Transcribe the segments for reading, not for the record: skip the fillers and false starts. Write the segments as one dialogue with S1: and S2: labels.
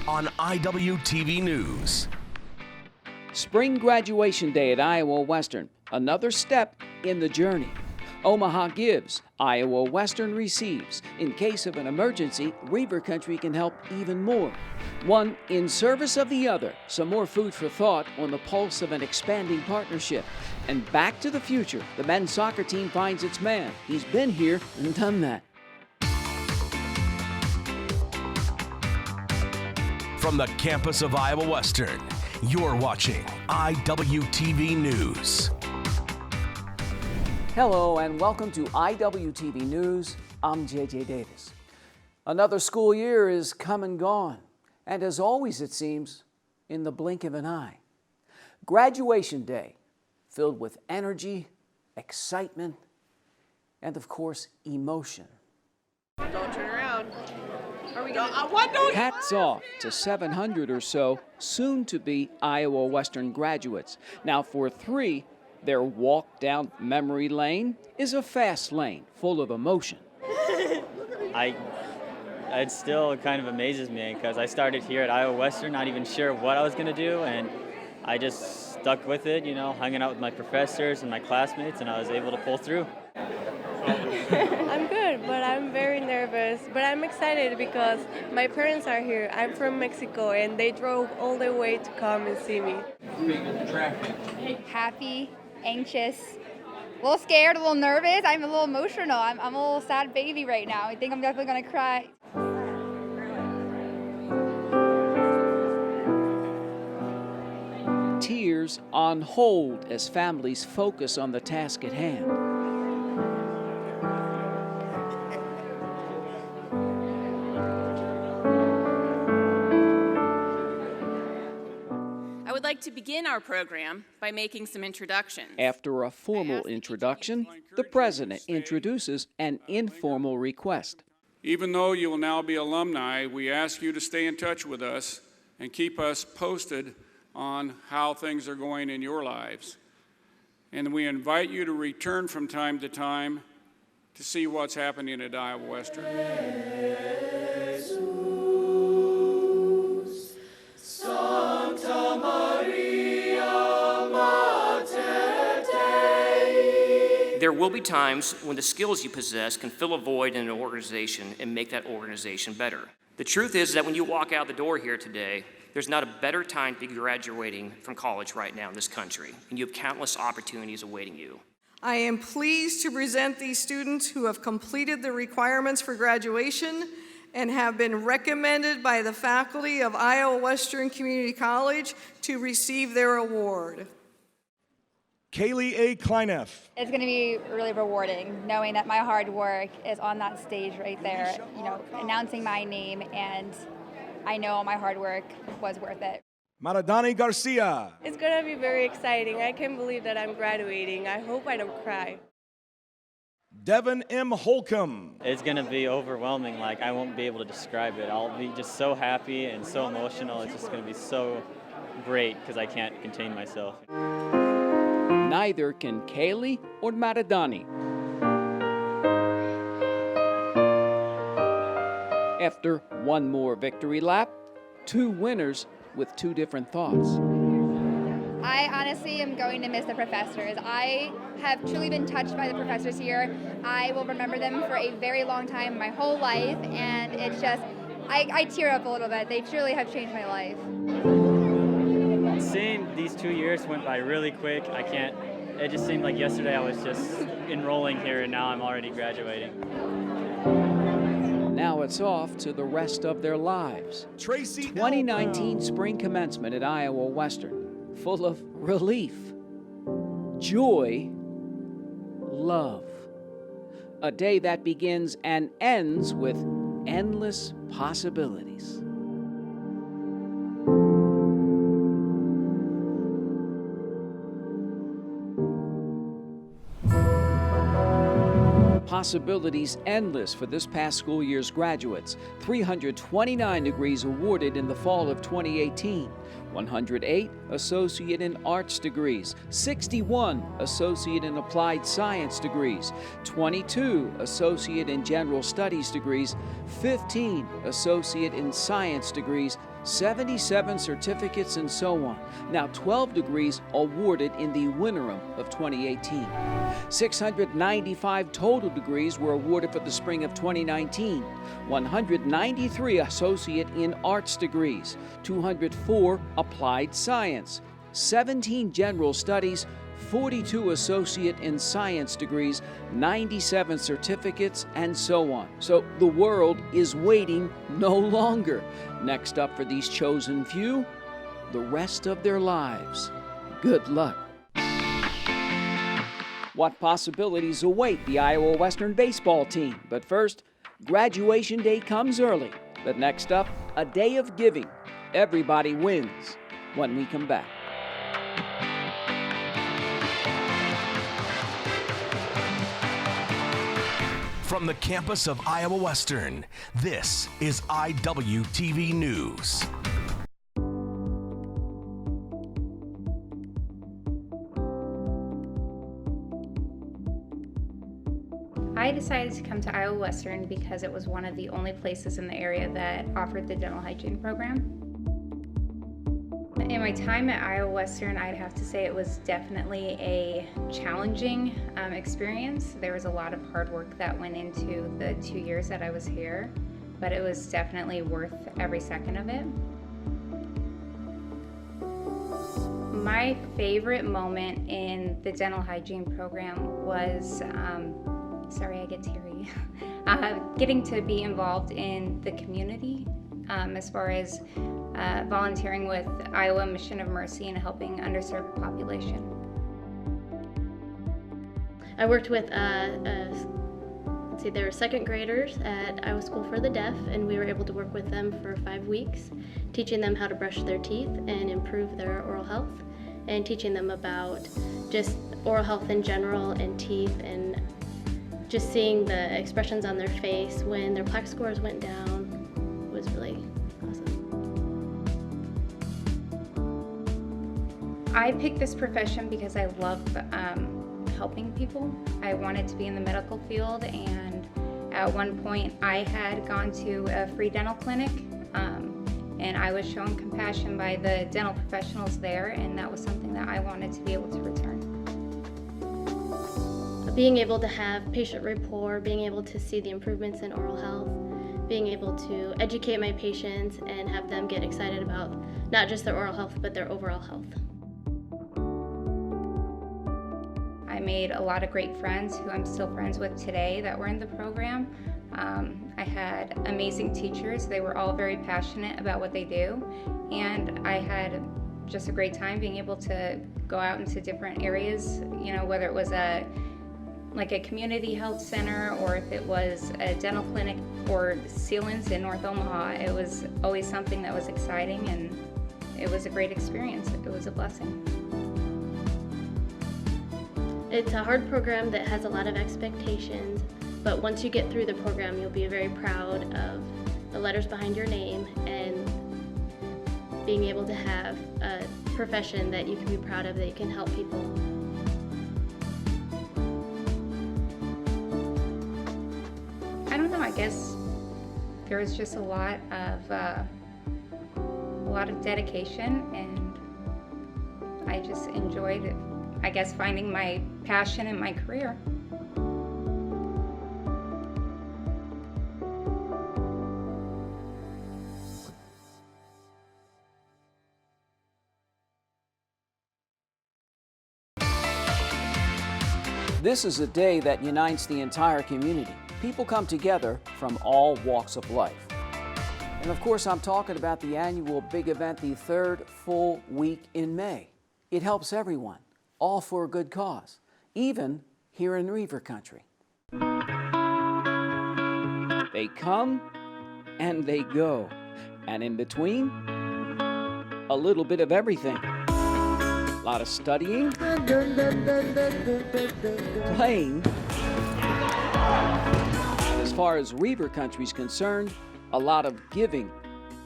S1: on Iwtv News.
S2: Spring graduation day at Iowa Western, another step in the journey. Omaha gives, Iowa Western receives. In case of an emergency, Reivers Country can help even more. One in service of the other. Some more food for thought on the pulse of an expanding partnership. And back to the future, the men's soccer team finds its man. He's been here and done that.
S1: From the campus of Iowa Western, you're watching Iwtv News.
S2: Hello and welcome to Iwtv News. I'm JJ Davis. Another school year is come and gone, and as always it seems, in the blink of an eye. Graduation day, filled with energy, excitement, and of course, emotion.
S3: Don't turn around. Are we going?
S2: Hats off to 700 or so soon-to-be Iowa Western graduates. Now for 3, their walk down memory lane is a fast lane full of emotion.
S4: It still kind of amazes me because I started here at Iowa Western not even sure what I was going to do, and I just stuck with it, hanging out with my professors and my classmates, and I was able to pull through.
S3: I'm good, but I'm very nervous. But I'm excited because my parents are here. I'm from Mexico, and they drove all the way to come and see me.
S5: Happy, anxious, a little scared, a little nervous. I'm a little emotional. I'm a little sad baby right now. I think I'm definitely going to cry.
S2: Tears on hold as families focus on the task at hand.
S6: I would like to begin our program by making some introductions.
S2: After a formal introduction, the president introduces an informal request.
S7: Even though you will now be alumni, we ask you to stay in touch with us and keep us posted on how things are going in your lives. And we invite you to return from time to time to see what's happening at Iowa Western.
S8: There will be times when the skills you possess can fill a void in an organization and make that organization better. The truth is that when you walk out the door here today, there's not a better time to be graduating from college right now in this country, and you have countless opportunities awaiting you.
S9: I am pleased to present these students who have completed the requirements for graduation and have been recommended by the faculty of Iowa Western Community College to receive their award.
S10: Kaylee A. Kleineff.
S5: It's going to be really rewarding knowing that my hard work is on that stage right there, announcing my name, and I know my hard work was worth it.
S10: Maradani Garcia.
S3: It's going to be very exciting. I can't believe that I'm graduating. I hope I don't cry.
S10: Devin M. Holcomb.
S4: It's going to be overwhelming. I won't be able to describe it. I'll be just so happy and so emotional. It's just going to be so great because I can't contain myself.
S2: Neither can Kaylee or Maradani. After one more victory lap, 2 winners with 2 different thoughts.
S5: I honestly am going to miss the professors. I have truly been touched by the professors here. I will remember them for a very long time, my whole life, and it's just, I tear up a little bit. They truly have changed my life.
S4: Seeing these 2 years went by really quick. It just seemed like yesterday I was just enrolling here, and now I'm already graduating.
S2: Now it's off to the rest of their lives.
S10: Tracy
S2: 2019 spring commencement at Iowa Western, full of relief, joy, love. A day that begins and ends with endless possibilities. Possibilities endless for this past school year's graduates. 329 degrees awarded in the fall of 2018. 108 Associate in Arts degrees, 61 Associate in Applied Science degrees, 22 Associate in General Studies degrees, 15 Associate in Science degrees, 77 certificates, and so on. Now 12 degrees awarded in the winterim of 2018. 695 total degrees were awarded for the spring of 2019. 193 associate in arts degrees, 204 applied science, 17 general studies, 42 associate in science degrees, 97 certificates, and so on. So the world is waiting no longer. Next up for these chosen few, the rest of their lives. Good luck. What possibilities await the Iowa Western baseball team? But first, graduation day comes early. But next up, a day of giving. Everybody wins when we come back.
S1: From the campus of Iowa Western, this is Iwtv News.
S11: I decided to come to Iowa Western because it was one of the only places in the area that offered the dental hygiene program. In my time at Iowa Western, I'd have to say it was definitely a challenging experience. There was a lot of hard work that went into the 2 years that I was here, but it was definitely worth every second of it. My favorite moment in the dental hygiene program was, sorry, I get teary, getting to be involved in the community as far as volunteering with Iowa Mission of Mercy and helping underserved population.
S12: I worked with, they were second graders at Iowa School for the Deaf, and we were able to work with them for 5 weeks, teaching them how to brush their teeth and improve their oral health, and teaching them about just oral health in general and teeth, and just seeing the expressions on their face when their plaque scores went down was really awesome.
S11: I picked this profession because I love helping people. I wanted to be in the medical field, and at one point I had gone to a free dental clinic and I was shown compassion by the dental professionals there, and that was something that I wanted to be able to return.
S12: Being able to have patient rapport, being able to see the improvements in oral health, being able to educate my patients and have them get excited about not just their oral health, but their overall health.
S11: I made a lot of great friends who I'm still friends with today that were in the program. I had amazing teachers. They were all very passionate about what they do, and I had just a great time being able to go out into different areas, you know, whether it was like a community health center, or if it was a dental clinic or Sealands in North Omaha. It was always something that was exciting, and it was a great experience. It was a blessing.
S12: It's a hard program that has a lot of expectations, but once you get through the program, you'll be very proud of the letters behind your name and being able to have a profession that you can be proud of, that you can help people.
S11: I don't know, I guess there was just a lot of dedication, and I just enjoyed it. I guess finding my passion in my career.
S2: This is a day that unites the entire community. People come together from all walks of life. And of course, I'm talking about the annual big event, the third full week in May. It helps everyone, all for a good cause, even here in Reivers country. They come and they go, and in between, a little bit of everything. A lot of studying, playing. As far as Reivers country is concerned, a lot of giving.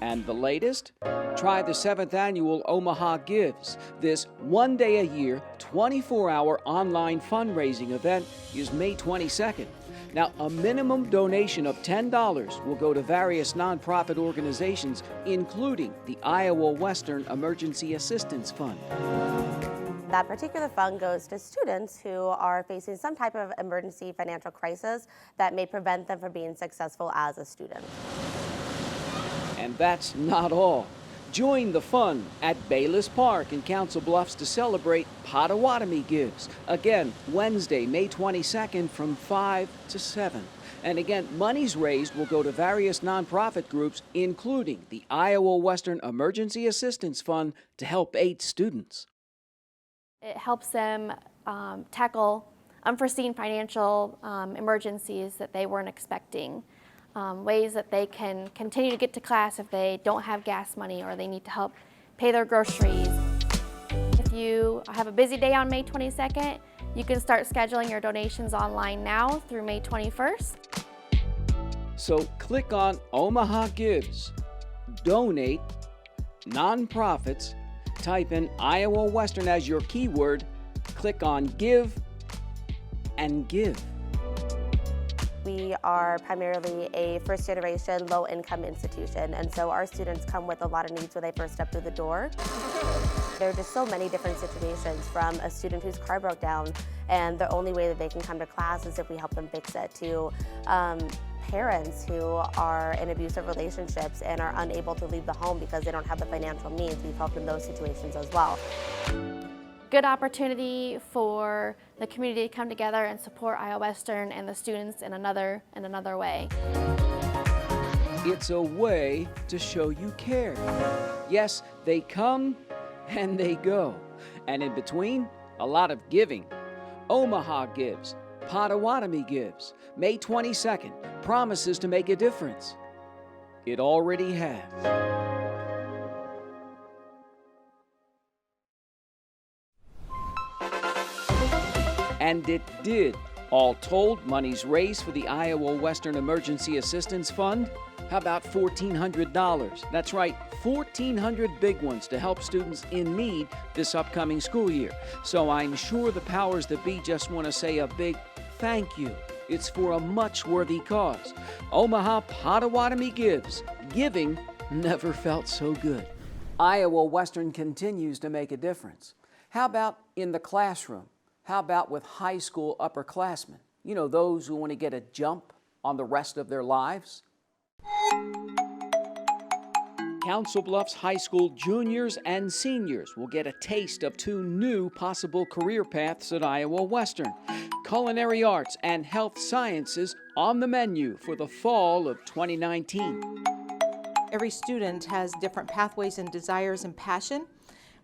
S2: And the latest? Try the 7th annual Omaha Gives. This one day a year, 24-hour online fundraising event is May 22nd. Now, a minimum donation of $10 will go to various nonprofit organizations, including the Iowa Western Emergency Assistance Fund.
S13: That particular fund goes to students who are facing some type of emergency financial crisis that may prevent them from being successful as a student.
S2: And that's not all. Join the fun at Bayless Park in Council Bluffs to celebrate Potawatomi Gives. Again, Wednesday, May 22nd from 5 to 7. And again, monies raised will go to various nonprofit groups, including the Iowa Western Emergency Assistance Fund, to help aid students.
S14: It helps them tackle unforeseen financial emergencies that they weren't expecting. Ways that they can continue to get to class if they don't have gas money or they need to help pay their groceries. If you have a busy day on May 22nd, you can start scheduling your donations online now through May 21st.
S2: So click on Omaha Gives, donate, nonprofits, type in Iowa Western as your keyword, click on Give, and give.
S13: We are primarily a first-generation, low-income institution, and so our students come with a lot of needs when they first step through the door. There are just so many different situations, from a student whose car broke down and the only way that they can come to class is if we help them fix it, to parents who are in abusive relationships and are unable to leave the home because they don't have the financial means. We've helped in those situations as well.
S14: Good opportunity for the community to come together and support Iowa Western and the students in another way.
S2: It's a way to show you care. Yes, they come and they go. And in between, a lot of giving. Omaha Gives, Potawatomi Gives, May 22nd, promises to make a difference. It already has. And it did. All told, monies raised for the Iowa Western Emergency Assistance Fund. How about $1,400? That's right, 1,400 big ones to help students in need this upcoming school year. So I'm sure the powers that be just want to say a big thank you. It's for a much worthy cause. Omaha Potawatomi Gives. Giving never felt so good. Iowa Western continues to make a difference. How about in the classroom? How about with high school upperclassmen? You know, those who want to get a jump on the rest of their lives? Council Bluffs High School juniors and seniors will get a taste of two new possible career paths at Iowa Western. Culinary arts and health sciences on the menu for the fall of 2019.
S15: Every student has different pathways and desires and passion.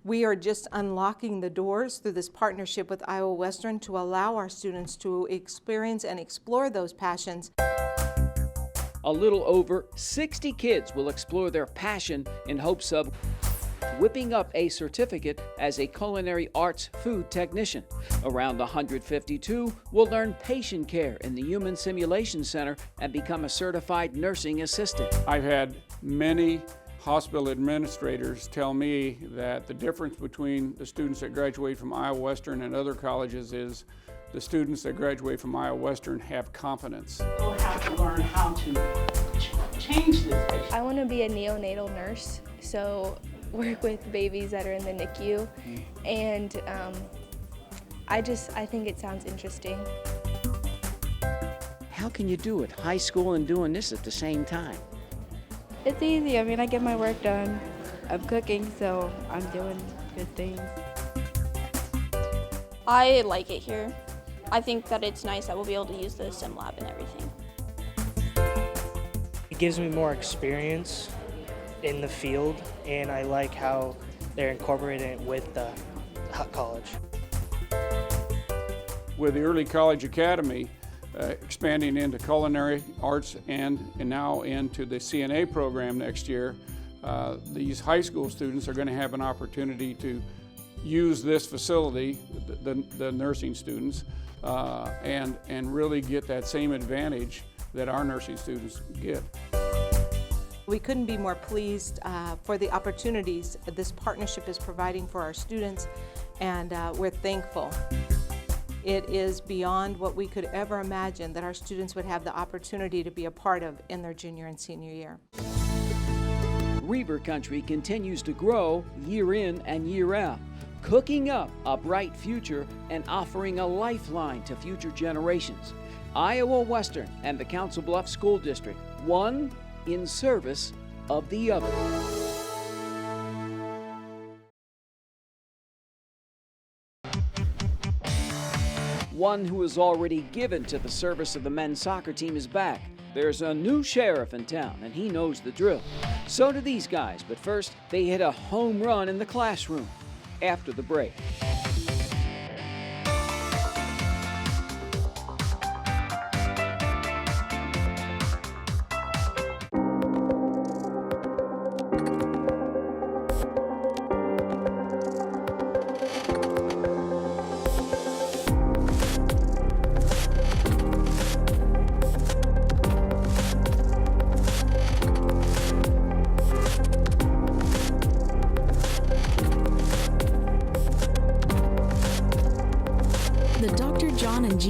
S15: We are just unlocking the doors through this partnership with Iowa Western to allow our students to experience and explore those passions.
S2: A little over 60 kids will explore their passion in hopes of whipping up a certificate as a culinary arts food technician. Around 152 will learn patient care in the Human Simulation Center and become a certified nursing assistant.
S7: I've had many hospital administrators tell me that the difference between the students that graduate from Iowa Western and other colleges is the students that graduate from Iowa Western have confidence.
S16: We'll have to learn how to change this patient.
S3: I want to be a neonatal nurse, so work with babies that are in the NICU, and I think it sounds interesting.
S2: How can you do it, high school and doing this at the same time?
S17: It's easy. I mean, I get my work done. I'm cooking, so I'm doing good things.
S18: I like it here. I think that it's nice that we'll be able to use the sim lab and everything.
S19: It gives me more experience in the field, and I like how they're incorporating it with the college.
S7: With the Early College Academy, expanding into culinary arts and now into the CNA program next year, these high school students are going to have an opportunity to use this facility, the nursing students, and really get that same advantage that our nursing students get.
S15: We couldn't be more pleased for the opportunities this partnership is providing for our students, and we're thankful. It is beyond what we could ever imagine that our students would have the opportunity to be a part of in their junior and senior year.
S2: Reivers Country continues to grow year in and year out, cooking up a bright future and offering a lifeline to future generations. Iowa Western and the Council Bluffs School District, one in service of the other. One who is already given to the service of the men's soccer team is back. There's a new sheriff in town, and he knows the drill. So do these guys, but first, they hit a home run in the classroom. After the break.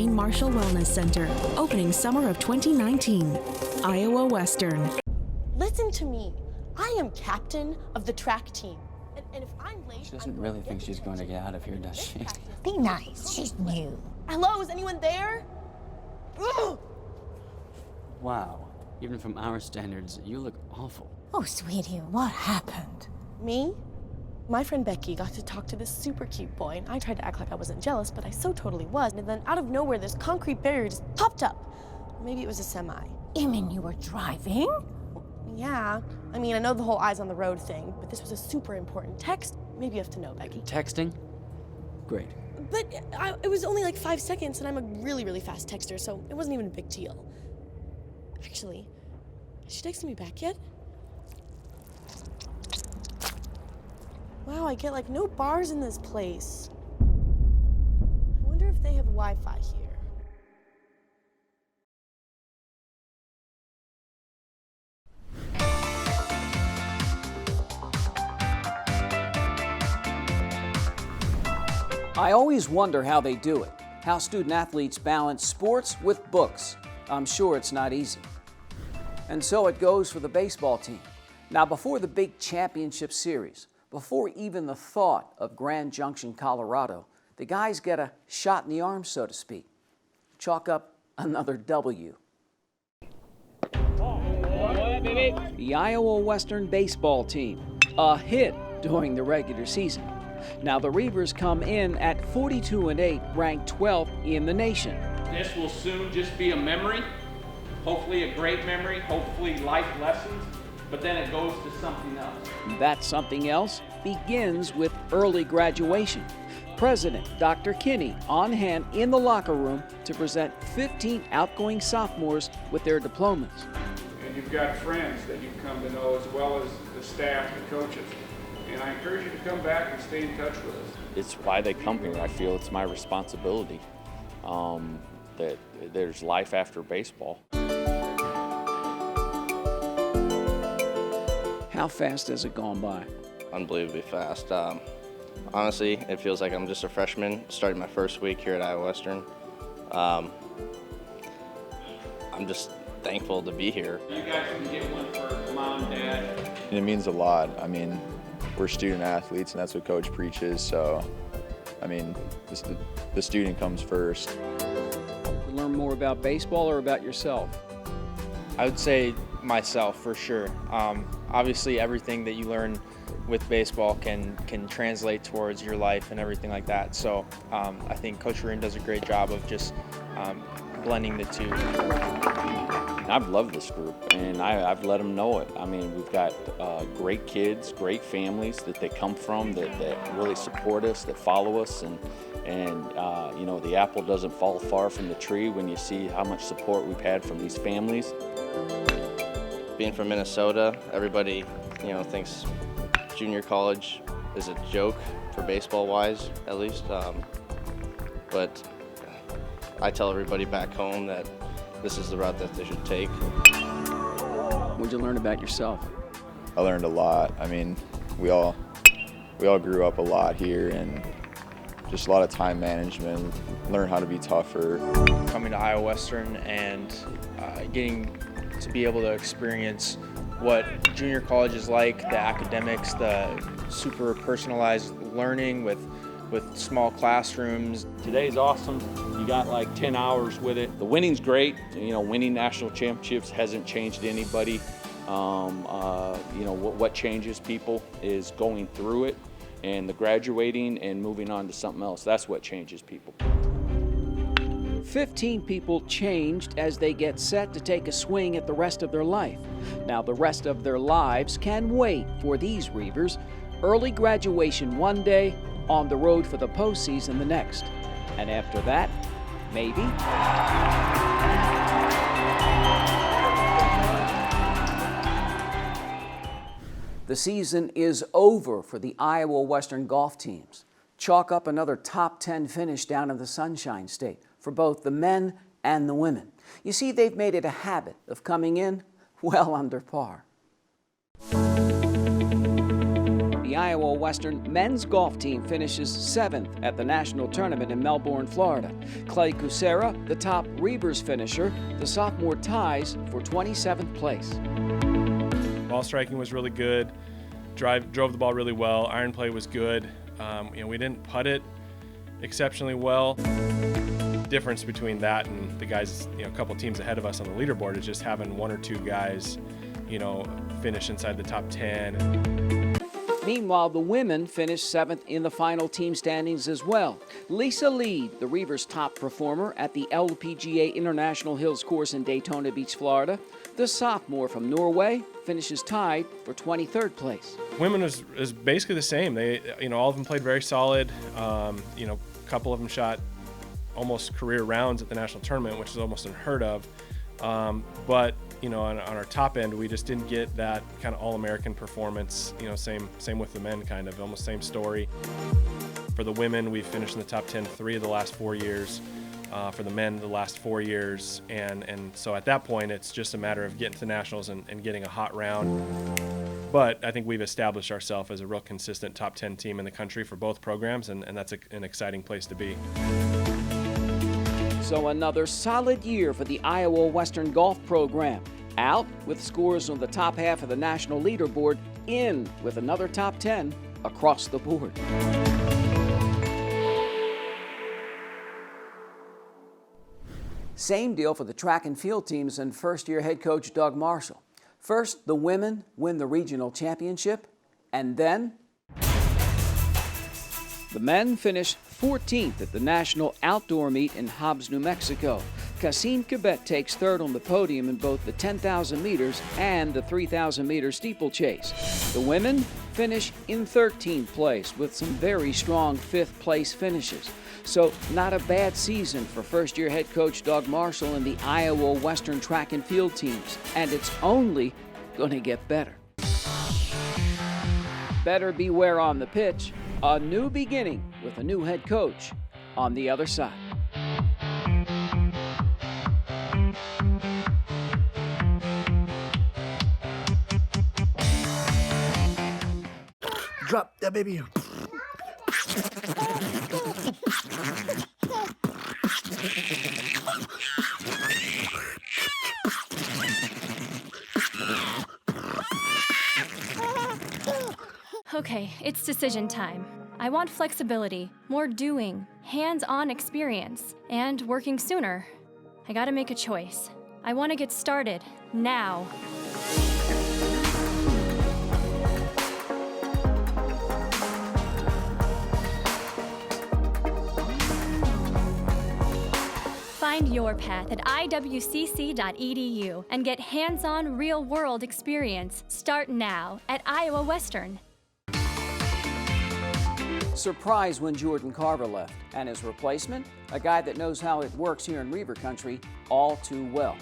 S20: Marshall Wellness Center, opening summer of 2019. Iowa Western.
S21: Listen to me. I am captain of the track team. And if I'm late...
S22: She doesn't really think she's going to get out of here, does she?
S23: Be nice. She's new.
S21: Hello, is anyone there? Ugh!
S22: Wow. Even from our standards, you look awful.
S23: Oh, sweetie, what happened?
S21: Me? My friend Becky got to talk to this super cute boy, and I tried to act like I wasn't jealous, but I so totally was. And then out of nowhere, this concrete barrier just popped up. Maybe it was a semi.
S23: You mean you were driving?
S21: Yeah. I mean, I know the whole eyes on the road thing, but this was a super important text. Maybe you have to know, Becky.
S22: Texting? Great.
S21: But it was only like 5 seconds, and I'm a really, really fast texter, so it wasn't even a big deal. Actually, has she texted me back yet? Wow, I get like no bars in this place. I wonder if they have Wi-Fi here.
S2: I always wonder how they do it, how student athletes balance sports with books. I'm sure it's not easy. And so it goes for the baseball team. Now, before the big championship series, before even the thought of Grand Junction, Colorado, the guys get a shot in the arm, so to speak. Chalk up another W. The Iowa Western baseball team, a hit during the regular season. Now the Reivers come in at 42-8, ranked 12th in the nation.
S24: This will soon just be a memory, hopefully a great memory, hopefully life lessons. But then it goes to something else.
S2: That something else begins with early graduation. President Dr. Kinney on hand in the locker room to present 15 outgoing sophomores with their diplomas.
S7: And you've got friends that you've come to know, as well as the staff, the coaches. And I encourage you to come back and stay in touch with us.
S25: It's why they come here. I feel it's my responsibility that there's life after baseball.
S2: How fast has it gone by?
S26: Unbelievably fast. Honestly, it feels like I'm just a freshman starting my first week here at Iowa Western. I'm just thankful to be here.
S24: You guys can get one for mom and dad.
S27: It means a lot. I mean, we're student athletes, and that's what Coach preaches. So, I mean, the student comes first.
S2: To learn more about baseball or about yourself?
S28: I would say myself for sure. Obviously, everything that you learn with baseball can translate towards your life and everything like that. So I think Coach Rune does a great job of just blending the two.
S25: I've loved this group, and I've let them know it. I mean, we've got great kids, great families that they come from, that really support us, that follow us, and you know, the apple doesn't fall far from the tree when you see how much support we've had from these families.
S26: Being from Minnesota, everybody, you know, thinks junior college is a joke for baseball-wise, at least. But I tell everybody back home that this is the route that they should take.
S2: What'd you learn about yourself?
S27: I learned a lot. I mean, we all grew up a lot here, and just a lot of time management, learn how to be tougher.
S28: Coming to Iowa Western and getting to be able to experience what junior college is like, the academics, the super personalized learning with small classrooms.
S25: Today's awesome. You got like 10 hours with it. The winning's great. You know, winning national championships hasn't changed anybody. You know, what changes people is going through it and the graduating and moving on to something else. That's what changes people.
S2: 15 people changed as they get set to take a swing at the rest of their life. Now the rest of their lives can wait for these Reivers. Early graduation one day, on the road for the postseason the next. And after that, maybe. The season is over for the Iowa Western golf teams. Chalk up another top 10 finish down in the Sunshine State for both the men and the women. You see, they've made it a habit of coming in well under par. The Iowa Western men's golf team finishes 7th at the national tournament in Melbourne, Florida. Clay Kucera, the top Reivers finisher, the sophomore ties for 27th place.
S1: Ball striking was really good. Drove the ball really well. Iron play was good. We didn't putt it exceptionally well. The difference between that and the guys, a couple teams ahead of us on the leaderboard is just having one or two guys, finish inside the top 10.
S2: Meanwhile, the women finished 7th in the final team standings as well. Lisa Lead, the Reivers' top performer at the LPGA International Hills course in Daytona Beach, Florida, the sophomore from Norway, finishes tied for 23rd place.
S1: Women is basically the same. They, all of them played very solid. A couple of them shot almost career rounds at the national tournament, which is almost unheard of. But on our top end, we just didn't get that kind of all-American performance. Same with the men, kind of almost same story. For the women, we finished in the top 10 3 of the last 4 years. For the men, the last 4 years, and so at that point, it's just a matter of getting to nationals and getting a hot round. But I think we've established ourselves as a real consistent top 10 team in the country for both programs, and that's an exciting place to be.
S2: So another solid year for the Iowa Western golf program. Out with scores on the top half of the national leaderboard, in with another top 10 across the board. Same deal for the track and field teams and first-year head coach Doug Marshall. First, the women win the regional championship, and then the men finish 14th at the National Outdoor Meet in Hobbs, New Mexico. Cassim Kibet takes third on the podium in both the 10,000 meters and the 3,000 meter steeplechase. The women finish in 13th place with some very strong 5th place finishes. So not a bad season for first-year head coach Doug Marshall and the Iowa Western track and field teams. And it's only going to get better. Better beware on the pitch. A new beginning with a new head coach on the other side.
S4: Drop that baby.
S5: Okay, it's decision time. I want flexibility, more doing, hands-on experience, and working sooner. I gotta make a choice. I want to get started, now. Find your path at iwcc.edu and get hands-on real-world experience. Start now at Iowa Western.
S2: Surprise when Jordan Carver left, and his replacement, a guy that knows how it works here in Reiver country all too well.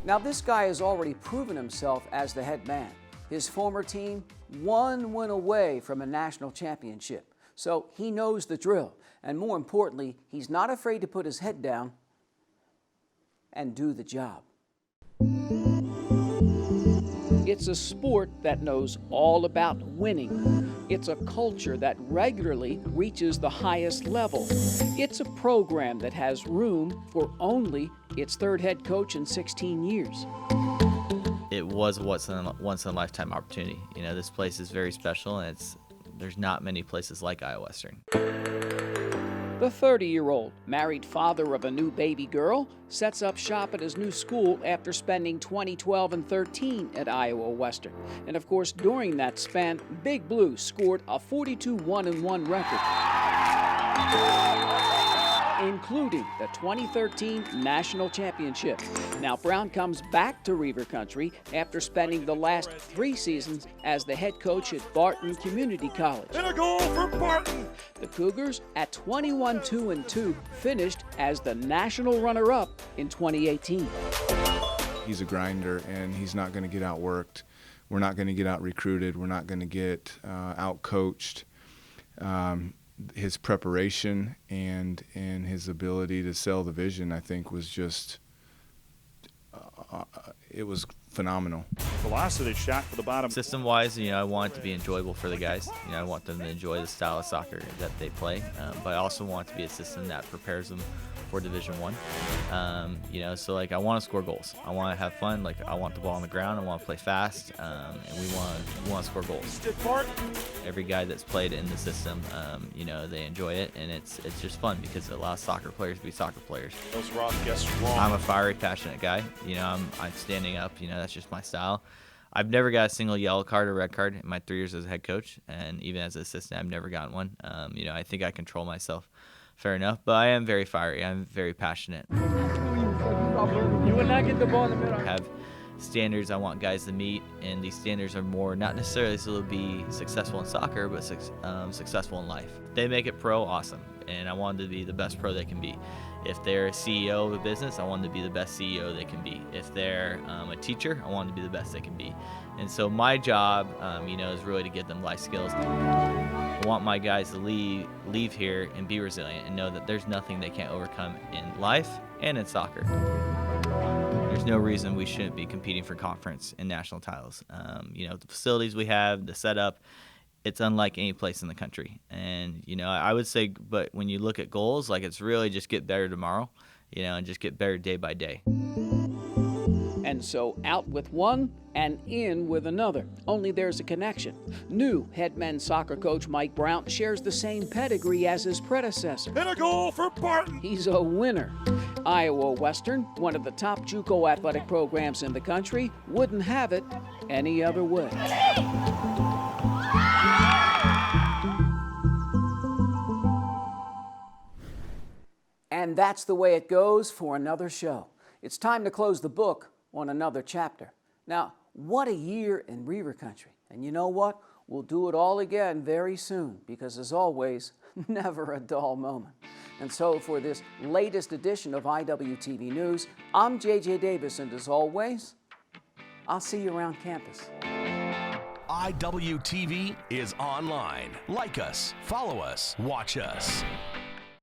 S2: Now this guy has already proven himself as the head man. His former team, 1 win away from a national championship. So he knows the drill, and more importantly, he's not afraid to put his head down and do the job. It's a sport that knows all about winning. It's a culture that regularly reaches the highest level. It's a program that has room for only its third head coach in 16 years.
S4: It was a once in a lifetime opportunity. You know, this place is very special, and there's not many places like Iowa Western.
S2: The 30-year-old, married father of a new baby girl, sets up shop at his new school after spending 2012 and 13 at Iowa Western. And of course, during that span, Big Blue scored a 42-1-1 record, including the 2013 National Championship. Now, Brown comes back to Reiver Country after spending the last 3 seasons as the head coach at Barton Community College.
S6: And a goal for Barton!
S2: The Cougars, at 21-2-2, finished as the national runner-up in 2018.
S8: He's a grinder, and he's not going to get outworked. We're not going to get out-recruited. We're not going to get out-coached. His preparation and his ability to sell the vision, I think, was just it was phenomenal.
S6: Velocity shot for the bottom.
S4: System-wise, you know, I want it to be enjoyable for the guys. You know, I want them to enjoy the style of soccer that they play, but I also want it to be a system that prepares them for Division I. You know, so like I want to score goals. I want to have fun. Like I want the ball on the ground. I want to play fast, and we want to score goals. Every guy that's played in the system, you know, they enjoy it, and it's just fun because it allows soccer players to be soccer players.
S6: Those Roth guests wrong.
S4: I'm a fiery, passionate guy. You know, I'm standing up. You know, that's just my style. I've never got a single yellow card or red card in my 3 years as a head coach, and even as an assistant, I've never gotten one. You know, I think I control myself fair enough, but I am very fiery. I'm very passionate.
S2: You will not get the ball in the middle.
S4: I have standards I want guys to meet, and these standards are more not necessarily so they'll be successful in soccer, but successful in life. They make it pro, awesome, and I want them to be the best pro they can be. If they're a CEO of a business, I want them to be the best CEO they can be. If they're a teacher, I want them to be the best they can be. And so my job, you know, is really to get them life skills. I want my guys to leave here and be resilient and know that there's nothing they can't overcome in life and in soccer. There's no reason we shouldn't be competing for conference and national titles. You know, the facilities we have, the setup, it's unlike any place in the country. And, you know, I would say, but when you look at goals, like it's really just get better tomorrow, you know, and just get better day by day.
S2: And so out with one and in with another. Only there's a connection. New head men's soccer coach Mike Brown shares the same pedigree as his predecessor.
S6: And a goal for Barton!
S2: He's a winner. Iowa Western, one of the top JUCO athletic programs in the country, wouldn't have it any other way. And that's the way it goes for another show. It's time to close the book on another chapter. Now, what a year in Reiver Country. And you know what? We'll do it all again very soon because, as always, never a dull moment. And so for this latest edition of IWTV News, I'm J.J. Davis, and as always, I'll see you around campus.
S9: IWTV is online. Like us, follow us, watch us.